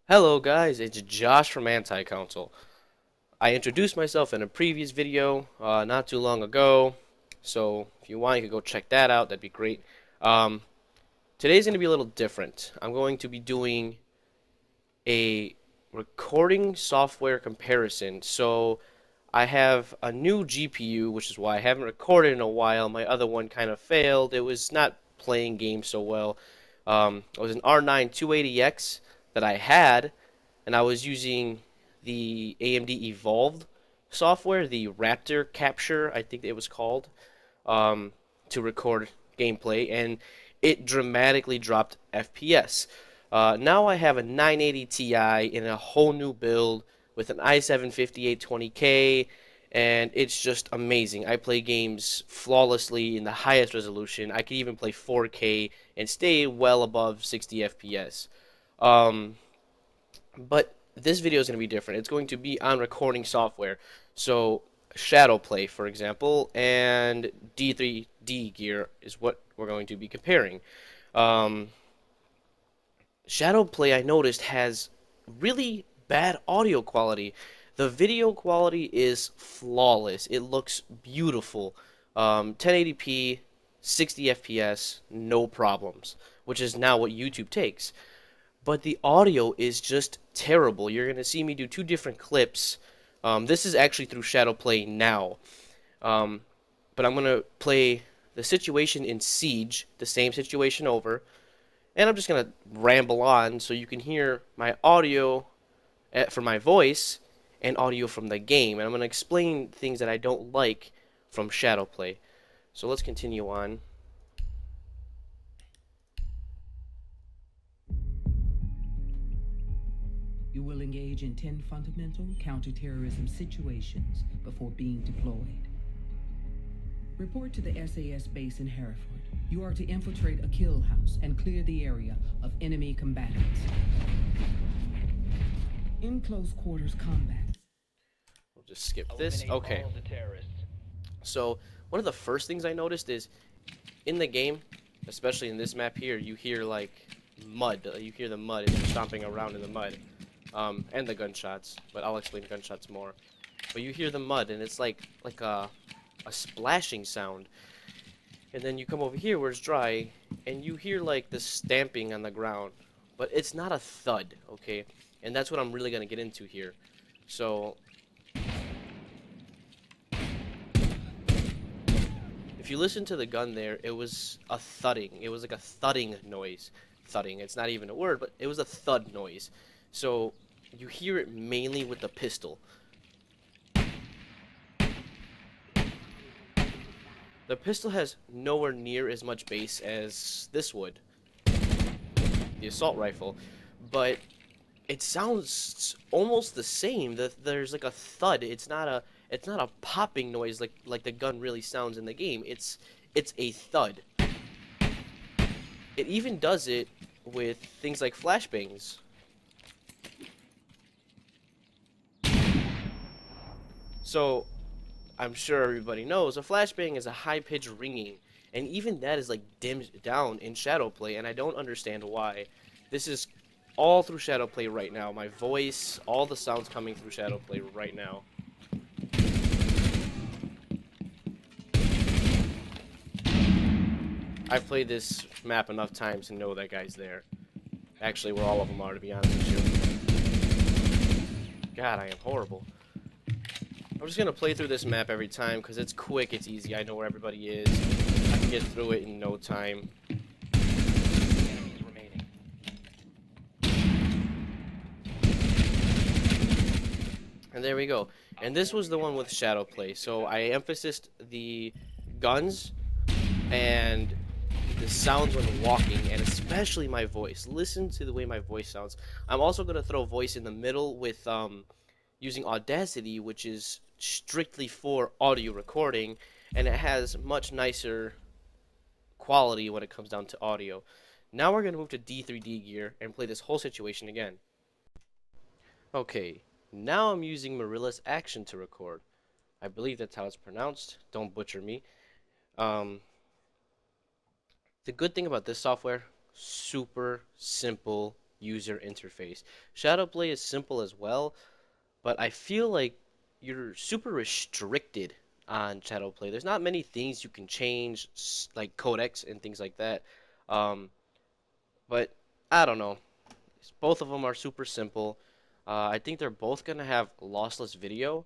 Hello guys, it's Josh from Anti-Council. I introduced myself in a previous video not too long ago, so if you want you can go check that out, that'd be great. Um, Today's going to be a little different. I'm going to be doing a recording software comparison. So I have a new GPU, which is why I haven't recorded in a while. My other one kind of failed. It was not playing games so well. It was an R9 280X that I had, and I was using the AMD Evolved software, the Raptor Capture, I think it was called, to record gameplay, and it dramatically dropped FPS. Now I have a 980 Ti in a whole new build with an i7 5820K, and it's just amazing. I play games flawlessly in the highest resolution. I can even play 4K and stay well above 60 FPS. Um, but this video is going to be different. It's going to be on recording software. So Shadowplay, for example, and D3D gear is what we're going to be comparing. Um, Shadowplay, I noticed, has really bad audio quality. The video quality is flawless. It looks beautiful. 1080p, 60 FPS, no problems, which is now what YouTube takes. But the audio is just terrible. You're going to see me do two different clips. This is actually through Shadowplay now. Um, but I'm going to play the situation in Siege, the same situation over. And I'm just going to ramble on so you can hear my audio for my voice and audio from the game. And I'm going to explain things that I don't like from Shadowplay. So let's continue on. You will engage in 10 fundamental counterterrorism situations before being deployed. Report to the SAS base in Hereford. You are to infiltrate a kill house and clear the area of enemy combatants. In close quarters combat. We'll just skip this. Okay. So one of the first things I noticed is in the game, especially in this map here, you hear like mud. You hear the mud and you're stomping around in the mud. And the gunshots, but I'll explain gunshots more. But you hear the mud and it's like a splashing sound. And then you come over here where it's dry and you hear like the stamping on the ground. But it's not a thud, okay? And that's what I'm really gonna get into here. So if you listen to the gun there, it was a thudding. It was like a thudding noise. Thudding, it's not even a word, but it was a thud noise. So you hear it mainly with the pistol. The pistol has nowhere near as much bass as this would, the assault rifle, but it sounds almost the same. There's like a thud. It's not a popping noise like the gun really sounds in the game. It's a thud. It even does it with things like flashbangs. So, I'm sure everybody knows a flashbang is a high-pitched ringing, and even that is like dimmed down in Shadowplay, and I don't understand why. This is all through Shadowplay right now. My voice, all the sounds coming through Shadowplay right now. I've played this map enough times to know that guy's there. Actually, where all of them are, to be honest with you. God, I am horrible. I'm just gonna play through this map every time because it's quick, it's easy. I know where everybody is. I can get through it in no time. Enemies remaining. And there we go. And this was the one with Shadowplay. So I emphasized the guns and the sounds when walking, and especially my voice. Listen to the way my voice sounds. I'm also gonna throw voice in the middle with using Audacity, which is strictly for audio recording, and it has much nicer quality when it comes down to audio. Now we're going to move to D3D gear and play this whole situation again. Okay, Now I'm using Marilla's Action to record. I believe that's how it's pronounced. Don't butcher me. Um, the good thing about this software, super simple user interface. Shadowplay is simple as well, but I feel like you're super restricted on Shadowplay. There's not many things you can change, like codecs and things like that. Um, but I don't know. Both of them are super simple. I think they're both gonna have lossless video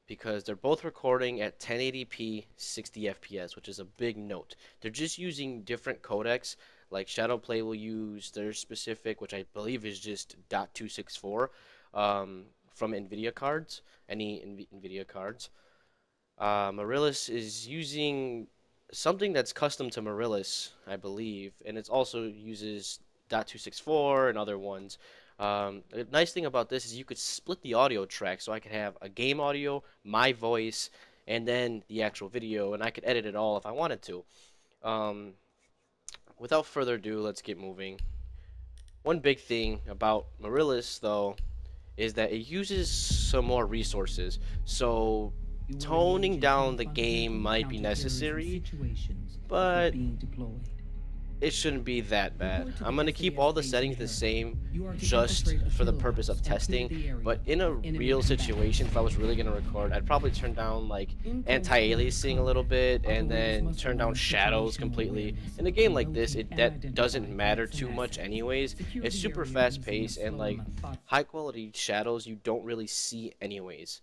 because they're both recording at 1080p 60 FPS, which is a big note. They're just using different codecs. Like Shadowplay will use their specific, which I believe is just .264 from NVIDIA cards, any NVIDIA cards. Marillis is using something that's custom to Marillis, I believe, and it also uses .264 and other ones. The nice thing about this is you could split the audio track, so I could have a game audio, my voice, and then the actual video, and I could edit it all if I wanted to. Without further ado, let's get moving. One big thing about Marillis, though, is that it uses some more resources. So You are toning engaged in down the 10 game fundamental might be counterterrorism necessary, situations but before being deployed. it shouldn't be that bad. Report to I'm the going to keep SAS all the base in settings the Harrisburg. same You are to just infiltrate a for the kill purpose of house and clear testing, the area but in a of enemy real combatants. situation, if I was really going to record, I'd probably turn down like In anti-aliasing a little bit and operators then must turn down learn shadows situational completely. awareness In a game to like this, locate and that identify doesn't matter threats too and much assets. anyways. Secure It's the super area fast using a paced and slow like method- high quality shadows you don't really see anyways.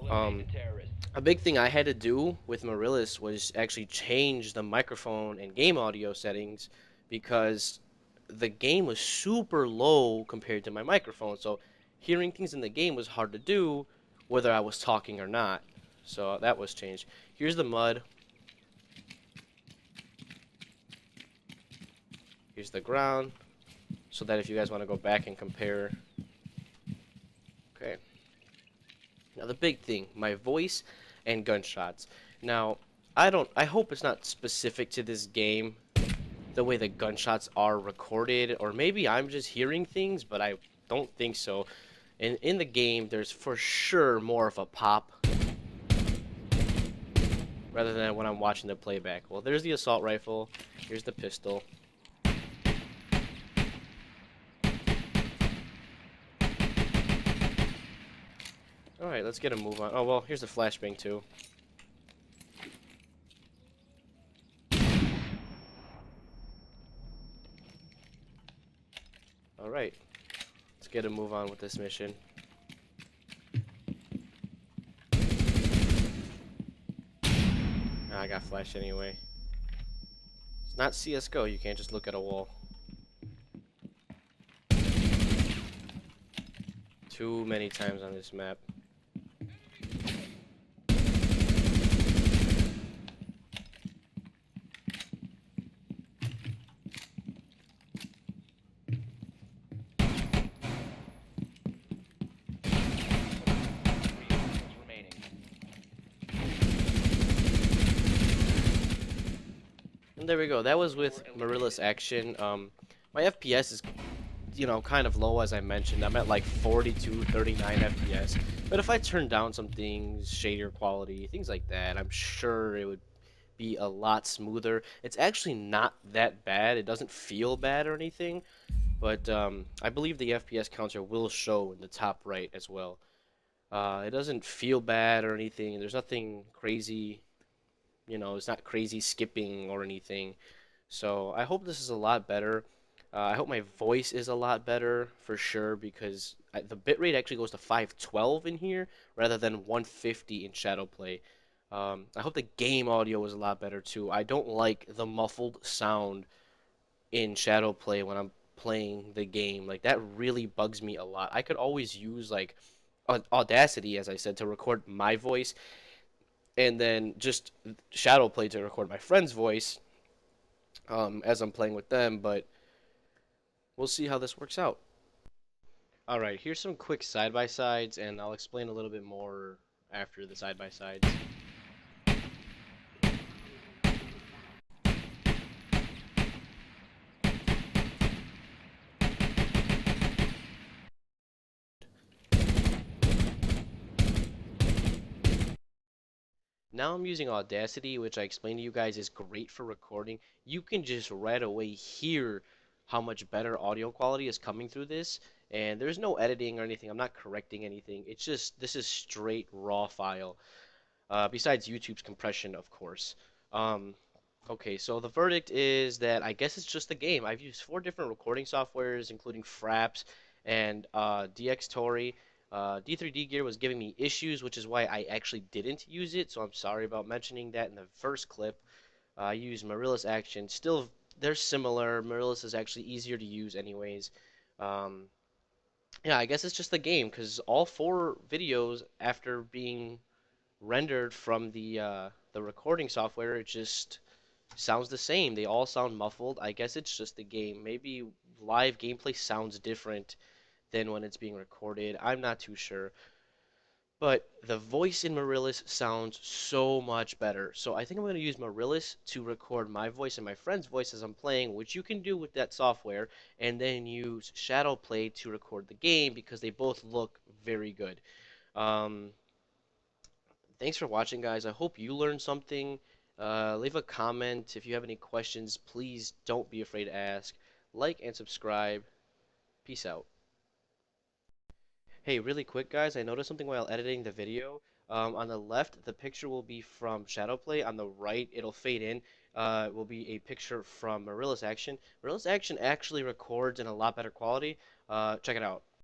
Eliminate the terrorists. A big thing I had to do with Marillis was actually change the microphone and game audio settings because the game was super low compared to my microphone. So hearing things in the game was hard to do whether I was talking or not. So that was changed. Here's the mud. Here's the ground. So that if you guys want to go back and compare. Okay. Now the big thing, my voice and gunshots. Now, I hope it's not specific to this game, the way the gunshots are recorded, or maybe I'm just hearing things, but I don't think so. In the game, there's for sure more of a pop rather than when I'm watching the playback. Well, there's the assault rifle. Here's the pistol. Alright, let's get a move on. Oh, well, here's the flashbang, too. Alright, let's get a move on with this mission. I got flash anyway. It's not CSGO, you can't just look at a wall. Too many times on this map. Remaining. And there we go. That was with Marillis Action. My FPS is, kind of low as I mentioned. I'm at like 42, 39 FPS. But if I turn down some things, shader quality, things like that, I'm sure it would be a lot smoother. It's actually not that bad. It doesn't feel bad or anything. But I believe the FPS counter will show in the top right as well. It doesn't feel bad or anything. There's nothing crazy. It's not crazy skipping or anything. So I hope this is a lot better. I hope my voice is a lot better for sure because the bitrate actually goes to 512 in here rather than 150 in Shadowplay. I hope the game audio is a lot better too. I don't like the muffled sound in Shadowplay when I'm playing the game. Like that really bugs me a lot. I could always use like Audacity, as I said, to record my voice and then just Shadowplay to record my friend's voice as I'm playing with them, but we'll see how this works out. Alright, here's some quick side-by-sides, and I'll explain a little bit more after the side-by-sides. Now I'm using Audacity, which I explained to you guys is great for recording. You can just right away hear how much better audio quality is coming through this, and there's no editing or anything. I'm not correcting anything. It's just this is straight raw file. Besides YouTube's compression, of course. Um, okay, so the verdict is that I guess it's just a game. I've used 4 different recording softwares, including Fraps and DxTory. D3D Gear was giving me issues, which is why I actually didn't use it. So I'm sorry about mentioning that in the first clip. I used Marillus Action. Still, they're similar. Marillus is actually easier to use, anyways. Um, yeah, I guess it's just the game because all 4 videos, after being rendered from the recording software, it just sounds the same. They all sound muffled. I guess it's just the game. Maybe live gameplay sounds different than when it's being recorded. I'm not too sure. But the voice in Marillus sounds so much better. So I think I'm going to use Marillus to record my voice and my friend's voice as I'm playing, which you can do with that software, and then use Shadowplay to record the game because they both look very good. Um, Thanks for watching, guys. I hope you learned something. Leave a comment if you have any questions. Please don't be afraid to ask. Like and subscribe. Peace out. Hey, really quick, guys, I noticed something while editing the video. On the left, the picture will be from Shadowplay. On the right, it'll fade in. Will be a picture from Marillus Action. Marillus Action actually records in a lot better quality. Check it out.